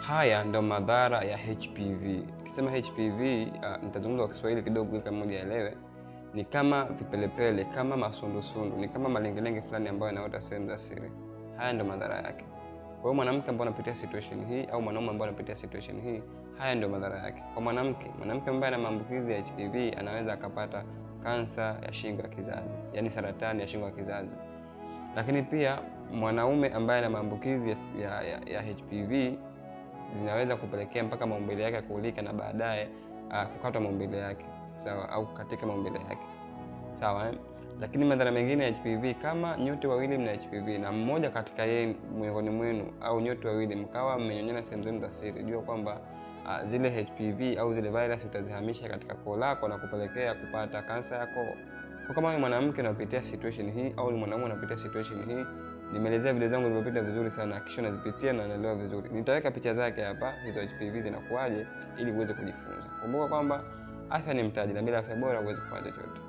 Haya ndo madhara ya HPV. Nikisema HPV nitazungumza kwa Kiswahili kidogo ili mmoja aelewe. Ni kama vipelepele, kama masundusundu, ni kama malengelenge fulani ambayo yanaota sehemu za siri. Haya ndo madhara yake. Kwa hiyo mwanamke ambaye anapitia situation hii au mwanaume ambaye anapitia situation hii, haya ndio madhara yake. Kwa mwanamke ambaye ana maambukizi ya HPV anaweza akapata kansa ya shingo ya kizazi, yani saratani ya shingo ya kizazi. Lakini pia mwanaume ambaye ana maambukizi ya HPV zinaweza kupelekea mpaka maumbile yake kuulika na baadaye kukata maumbile yake, sawa, au katika maumbile yake, sawa. Lakini madhara mengine ya HPV, kama nyote wawili mna HPV na mmoja katika yeye miongoni mwenu au nyote wawili mkawa mmenyonyana sehemu zenu za siri, jua kwamba zile HPV au zile virus utazihamisha katika koo lako na kupelekea kupata kansa ya koo. Kwa kama wewe mwanamke unapitia situation hii au ni mwanamume unapitia situation hii, nimeelezea video zangu zilizopita vizuri sana, kisha unazipitia na unaelewa vizuri. Nitaweka picha zake hapa, hizo HPV zinakuaje ili uweze kujifunza. Kumbuka kwamba afya ni mtaji na bila afya bora huwezi kufanya chochote.